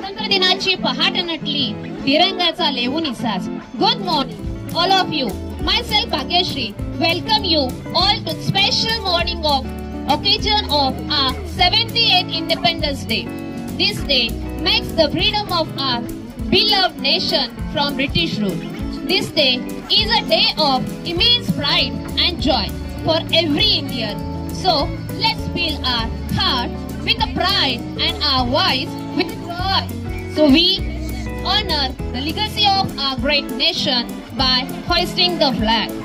स्वातंत्र्य दिनाची पहाट नटली, तिरंगाचा लेवून इसाज. Good morning, all of you. Myself Bhagyashree welcome you all to special morning of occasion of our 78th Independence Day. This day makes the freedom of our beloved nation from British rule. This day is a day of immense pride and joy for every Indian. So let's fill our heart with the pride and our voice with joy. So we honor the legacy of our great nation by hoisting the flag.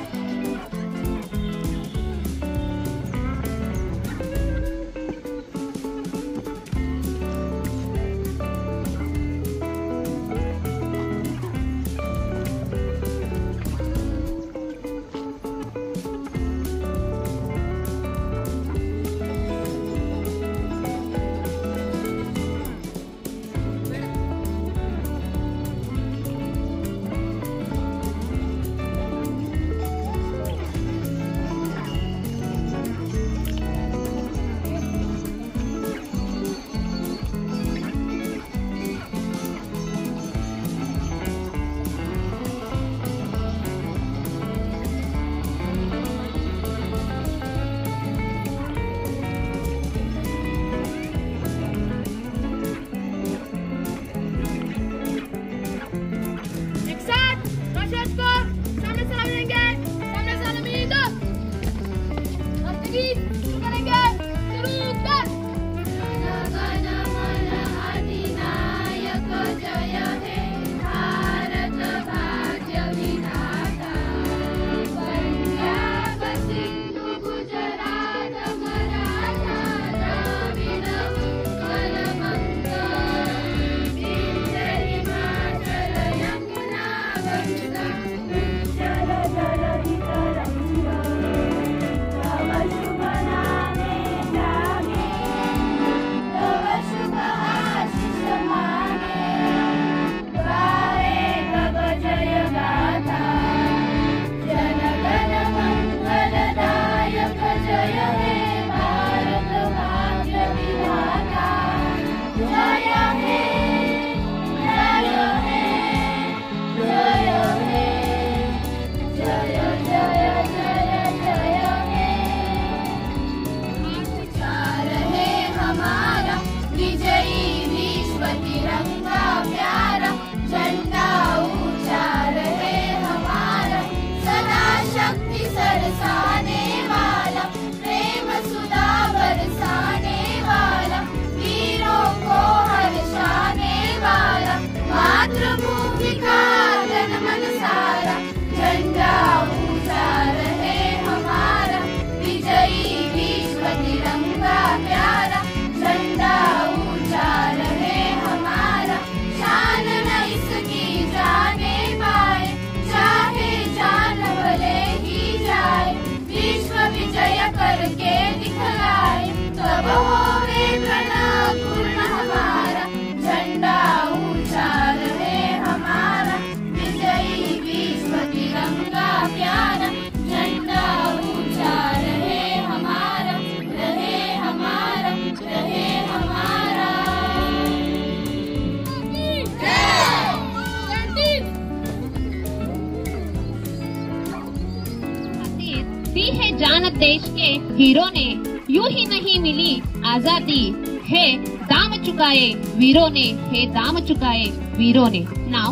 दी है जान देश के hero ने, यूं ही नहीं मिली आजादी, है दाम चुकाए वीरों ने, है दाम चुकाए वीरों ने. Now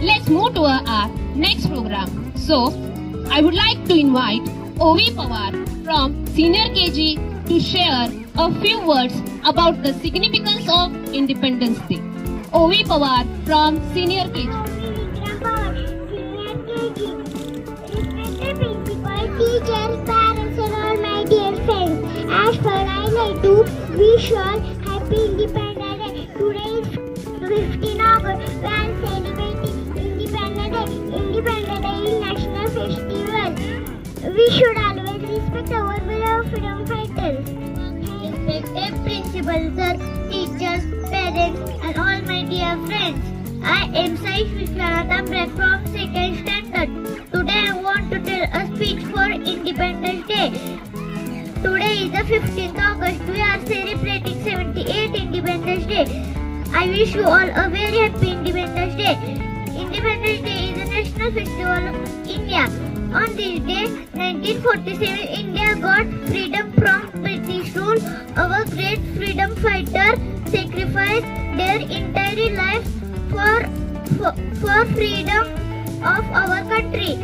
let's move to our next program. So I would like to invite O.V. Pawar from Senior KG to share a few words about the significance of Independence Day. O.V. Pawar from Senior KG. Teachers, parents and all my dear friends, as for I like to wish you all happy Independence Day. Today is 15 August, we are celebrating Independence Day. Independence Day is national festival. We should always respect our beloved freedom fighters. Respected principals, teachers, parents and all my dear friends. I am Sai Vishwanathan from 2nd standard. Today I want to tell a speech for Independence Day. Today is the 15th August. We are celebrating 78th Independence Day. I wish you all a very happy Independence Day. Independence Day is a national festival of India. On this day, 1947, India got freedom from British rule. Our great freedom fighters sacrificed their entire life for freedom of our country.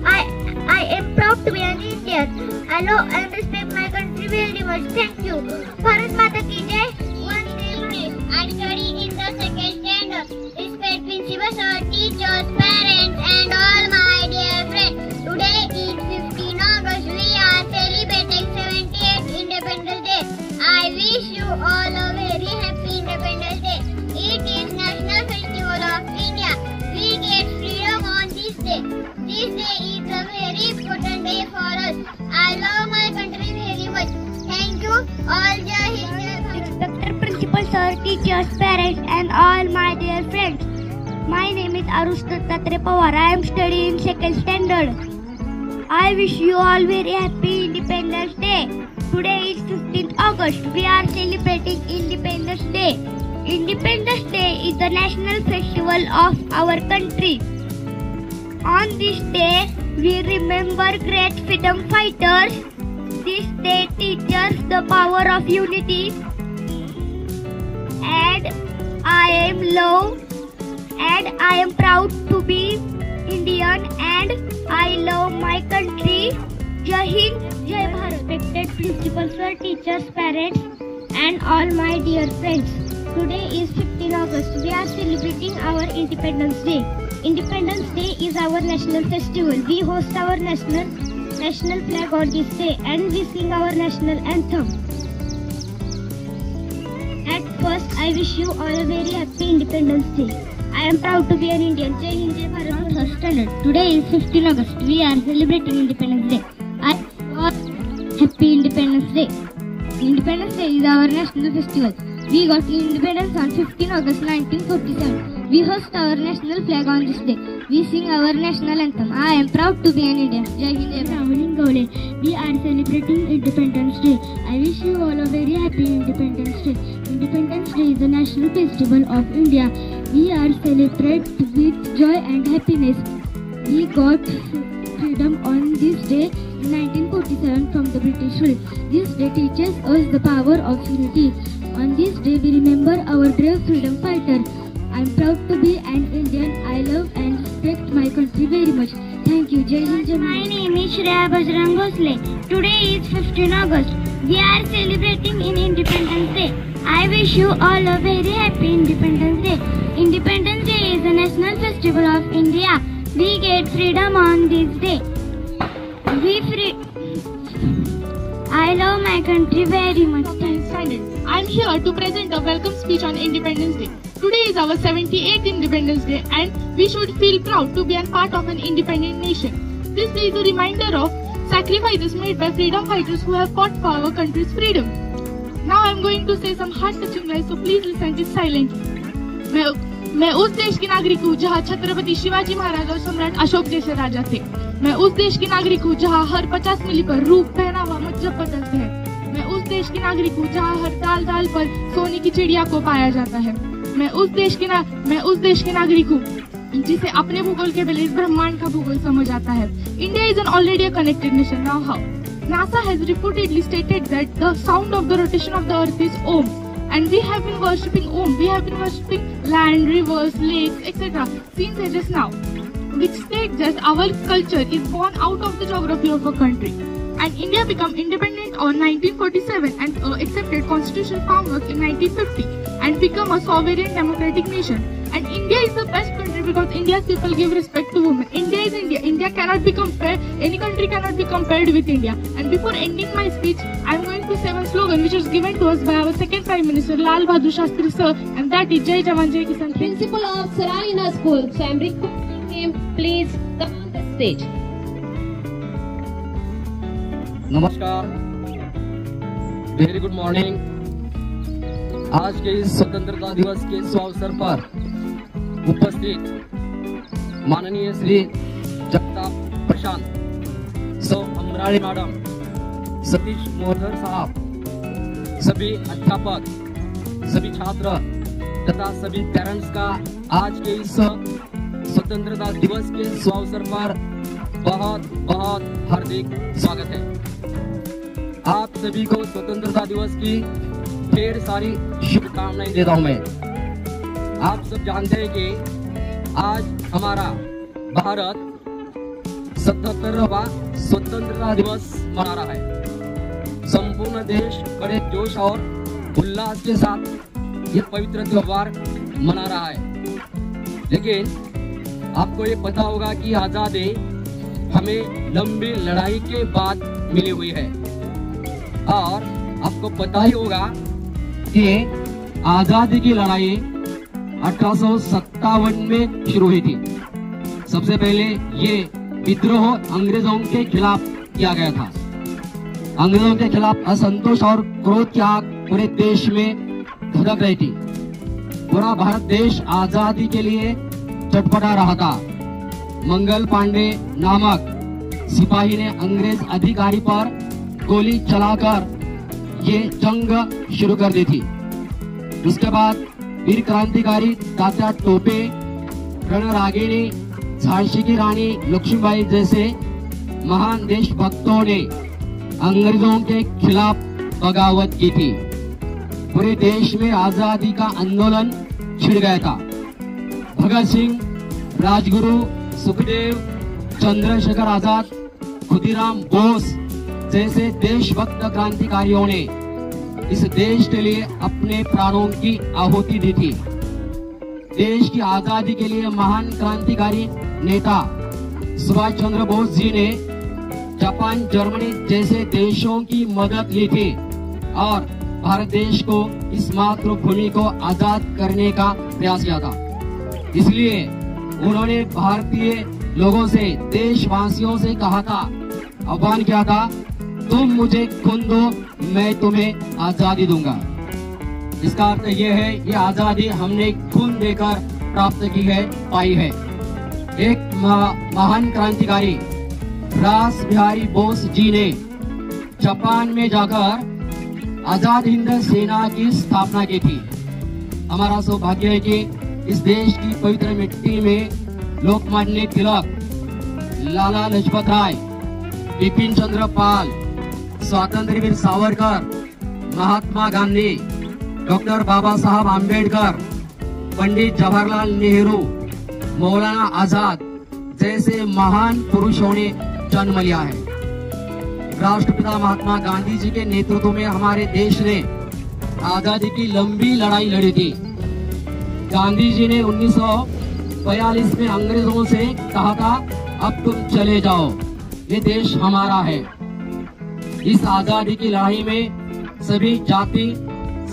I am proud to be an Indian. I love and respect my country very much. Thank you. Bharat Mata ki jai. One day I study in the second standard. Respect principal, sir, teachers, parents, and all my dear friends. Today is 15 August. We are celebrating 78th Independence Day. I wish you all a very happy Independence Day. It is National Festival of India. We get freedom on this day. This day is a very important day for us. I love my country very much. Thank you all. Jai Hind. Respected principal, sir, teachers, parents, and all my dear friends. My name is Arush Dattatreya Pawar. I am studying in second standard. I wish you all very happy Independence Day. Today is 15th August. We are celebrating Independence Day. Independence Day is the national festival of our country. On this day, we remember great freedom fighters. This day teaches the power of unity. And I am proud to be Indian and I love my country. Jai Hind, Jai Bharat. Respected principal, sir, teachers, parents, and all my dear friends. Today is 15 August. We are celebrating our Independence Day. Independence Day is our national festival. We host our national flag on this day and we sing our national anthem. At first, I wish you all a very happy Independence Day. I am proud to be an Indian. Jai Hind, Jai Bharat. First standard. Today is 15 August. We are celebrating Independence Day. Happy Independence Day. Independence Day is our national festival. We got independence on 15 August 1947. We host our national flag on this day. We sing our national anthem. I am proud to be an Indian. Jai Hind, Jai Bharat. We are celebrating Independence Day. I wish you all a very happy Independence Day. Independence Day is the national festival of India. We are celebrate with joy and happiness. We got freedom on this day in 1947 from the British rule. This day teaches us the power of unity. On this day we remember our brave freedom fighter. I am proud to be an Indian. I love and respect my country very much. Thank you. Jai Hind, Jai Bharat. My name is Shreya Bajrang Bhosle. Today is 15 August. We are celebrating in Independence Day. I wish you all a very happy Independence Day. Independence Day is the national festival of India. We get freedom on this day. I love my country very much. I am here to present a welcome speech on Independence Day. Today is our 78th Independence Day and we should feel proud to be a part of an independent nation. This day is a reminder of sacrifices made by freedom fighters who have fought for our country's freedom. Now I am going to say some heart-touching lines, so please listen to it silently. मैं उस देश की नागरिक हूँ जहाँ छत्रपति शिवाजी महाराज और सम्राट अशोक जैसे राजा थे। मैं उस देश की नागरिक हूँ जहाँ हर 50 मील पर रूप, पहनावा, मजहब बदलते हैं। मैं उस देश की नागरिक हूँ जहाँ हर दाल पर सोने की चिड़िया को पाया जाता है। मैं उस देश की नागरिक हूँ जिसे अपने भूगोल के बजाय इस ब्रह्मांड का भूगोल समझ आता है। India is already a connected nation. Now how? NASA has reportedly stated that the sound of the rotation of the earth is Om. And we have been worshipping Om. We have been worshipping land, rivers, lakes, etc. since ages now. Which states that our culture is born out of the geography of a country. And India became independent on 1947 and accepted constitutional framework in 1950 and become a sovereign democratic nation. And India is the best country because India's people give respect to women. India is India. India cannot be compared, any country cannot be compared with India. And before ending my speech, I am going to say one slogan which was given to us by our second Prime Minister, Lal Bahadur Shastri sir, and that is Jai Jawan Jai Kisan. Principal of Sarayana School. So I am requesting him, please come on the stage. नमस्कार, very good morning. आज के इस स्वतंत्रता दिवस के शुभ अवसर पर उपस्थित माननीय श्री जगताप प्रशांत, सौ अमराणी मैडम, सतीश मोहन साहब, सभी अध्यापक, सभी छात्र तथा सभी पेरेंट्स का आज के इस स्वतंत्रता दिवस के शुभ अवसर पर बहुत बहुत हार्दिक स्वागत है। आप सभी को स्वतंत्रता दिवस की ढेर सारी शुभकामनाएं देता हूं मैं। आप सब जानते हैं कि आज हमारा भारत 77वां स्वतंत्रता दिवस मना रहा है। संपूर्ण देश बड़े जोश और उल्लास के साथ ये पवित्र त्योहार मना रहा है। लेकिन आपको ये पता होगा कि आजादी हमें लंबी लड़ाई के बाद मिली हुई है और आपको पता ही होगा कि आजादी की लड़ाई 1857 में शुरू हुई थी। सबसे पहले ये विद्रोह अंग्रेजों के खिलाफ किया गया था। अंग्रेजों के खिलाफ असंतोष और क्रोध की आग पूरे देश में धधक रही थी। पूरा भारत देश आजादी के लिए चटपटा रहा था। मंगल पांडे नामक सिपाही ने अंग्रेज अधिकारी पर गोली चलाकर ये जंग शुरू कर दी थी। उसके बाद वीर क्रांतिकारी तात्या टोपे, रणरागिणी, झांसी की रानी लक्ष्मीबाई जैसे महान देशभक्तों ने अंग्रेजों के खिलाफ बगावत की थी। पूरे देश में आजादी का आंदोलन छिड़ गया था। भगत सिंह, राजगुरु, सुखदेव, चंद्रशेखर आजाद, खुदीराम बोस जैसे देशभक्त क्रांतिकारियों ने इस देश के लिए अपने प्राणों की आहुति दी थी। देश की आजादी के लिए महान क्रांतिकारी नेता सुभाष चंद्र बोस जी ने जापान, जर्मनी जैसे देशों की मदद ली थी और भारत देश को इस मातृभूमि को आजाद करने का प्रयास किया था। इसलिए उन्होंने भारतीय लोगों से, देशवासियों से कहा था, आह्वान किया था, तुम मुझे खून दो, मैं तुम्हें आजादी दूंगा। इसका अर्थ यह है, ये आजादी हमने खून देकर प्राप्त की है, पाई है। एक महान क्रांतिकारी रास बिहारी बोस जी ने जापान में जाकर आजाद हिंद सेना की स्थापना की थी। हमारा सौभाग्य है कि इस देश की पवित्र मिट्टी में लोकमान्य तिलक, लाला लाजपत राय, बिपिन चंद्र पाल, स्वातंत्र्य वीर सावरकर, महात्मा गांधी, डॉक्टर बाबा साहब आम्बेडकर, पंडित जवाहरलाल नेहरू, मौलाना आजाद जैसे महान पुरुषों ने जन्म लिया है। राष्ट्रपिता महात्मा गांधी जी के नेतृत्व में हमारे देश ने आजादी की लंबी लड़ाई लड़ी थी। गांधी जी ने 1942 में अंग्रेजों से कहा था, अब तुम चले जाओ, ये देश हमारा है। इस आजादी की लड़ाई में सभी जाति,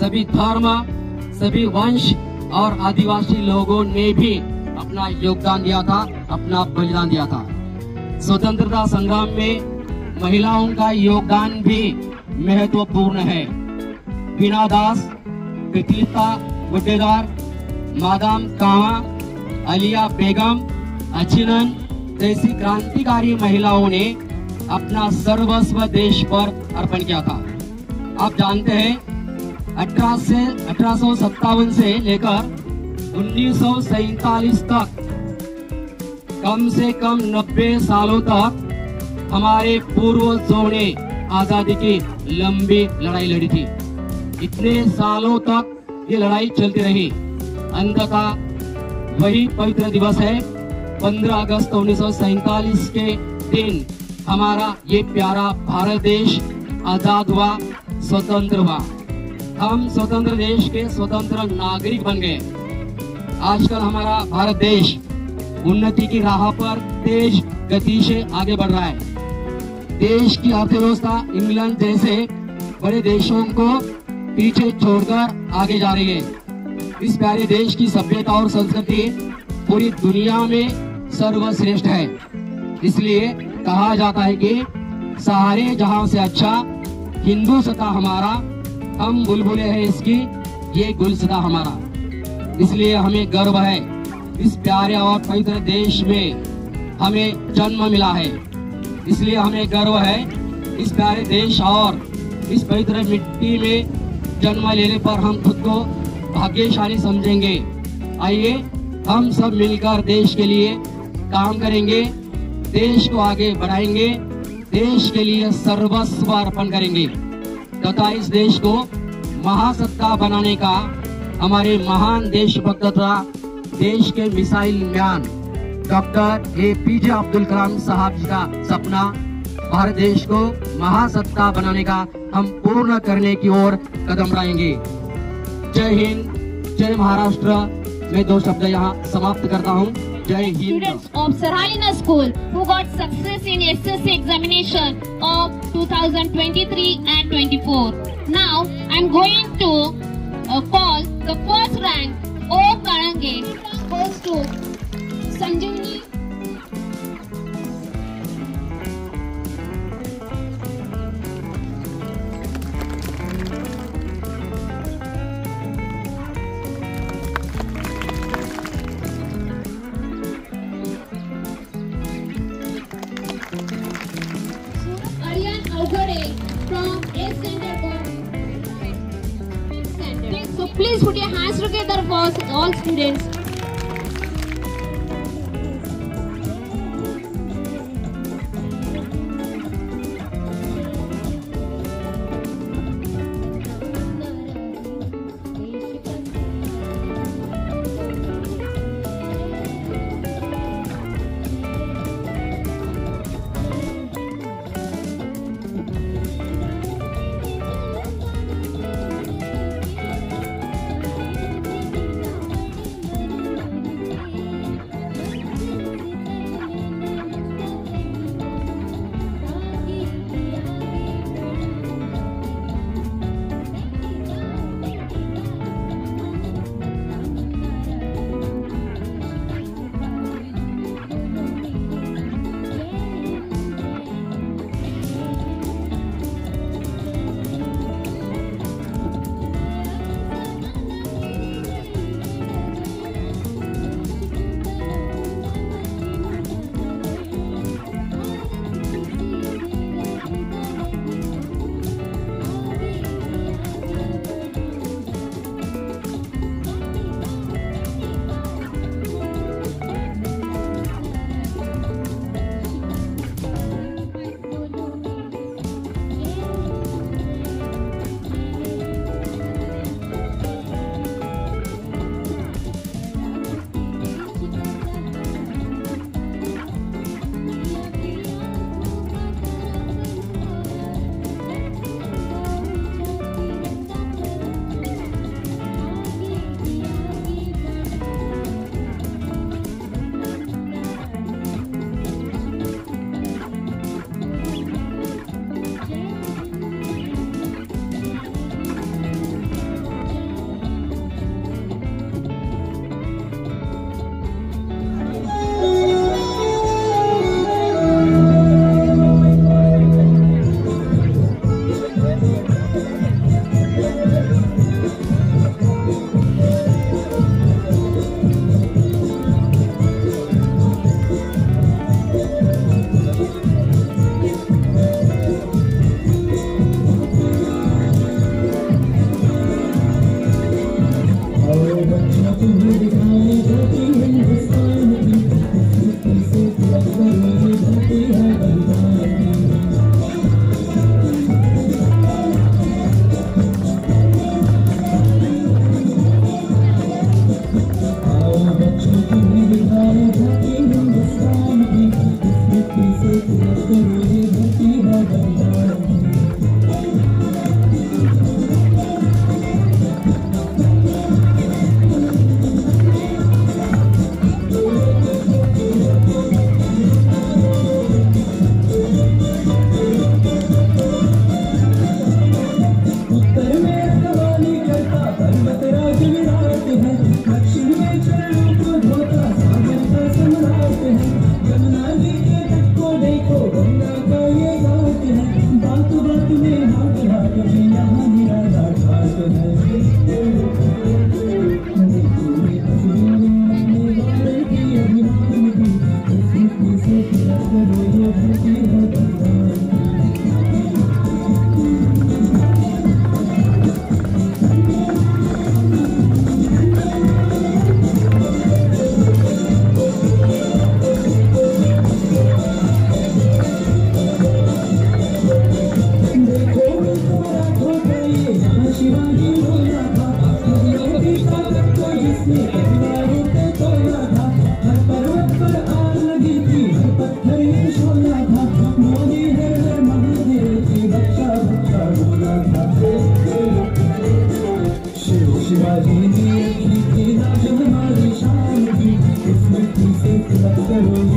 सभी धर्म, सभी वंश और आदिवासी लोगों ने भी अपना योगदान दिया था, अपना बलिदान दिया था। स्वतंत्रता संग्राम में महिलाओं का योगदान भी महत्वपूर्ण है। बीना दास, कृतिका गुड्डेदार, मादाम कामा, अलिया बेगम, अचिनन जैसी क्रांतिकारी महिलाओं ने अपना सर्वस्व देश पर अर्पण किया था। आप जानते हैं 1857 से लेकर 1947 तक कम से कम 90 सालों तक हमारे पूर्वजों ने आजादी की लंबी लड़ाई लड़ी थी। इतने सालों तक ये लड़ाई चलती रही। अंततः वही पवित्र दिवस है 15 अगस्त 1947 के दिन हमारा ये प्यारा भारत देश आजाद हुआ, स्वतंत्र हुआ। हम स्वतंत्र देश के स्वतंत्र नागरिक बन गए। आजकल हमारा भारत देश उन्नति की राह पर तेज गति से आगे बढ़ रहा है। देश की अर्थव्यवस्था इंग्लैंड जैसे बड़े देशों को पीछे छोड़कर आगे जा रही है। इस प्यारे देश की सभ्यता और संस्कृति पूरी दुनिया में सर्वश्रेष्ठ है। इसलिए कहा जाता है कि सारे जहां से अच्छा हिंदुस्तान हमारा, हम बुलबुले हैं इसकी, ये गुलसिता हमारा। इसलिए हमें गर्व है इस प्यारे और पवित्र देश में हमें जन्म मिला है। इसलिए हमें गर्व है इस प्यारे देश और इस पवित्र मिट्टी में जन्म लेने पर हम खुद को भाग्यशाली समझेंगे। आइए हम सब मिलकर देश के लिए काम करेंगे, देश को आगे बढ़ाएंगे, देश के लिए सर्वस्व अर्पण करेंगे तथा इस देश को महासत्ता बनाने का हमारे महान देशभक्त तथा देश के missile man doctor APJ Abdul Kalam साहब जी का सपना भारत देश को महासत्ता बनाने का हम पूर्ण करने की ओर कदम बढ़ाएंगे। जय हिंद, जय महाराष्ट्र। मैं 2 शब्द यहाँ समाप्त करता हूँ। जय Hind. Students of Saralina School who got success in SSC examination of 2023 and 24. Now I'm going to call the first rank O Karange goes to Sanjeevani. So please put your hands together for all students. पर्वत राज विराट है, दक्षिण में चरणों को धोता हमारी शान थी, इस मिट्टी से तिलक करो।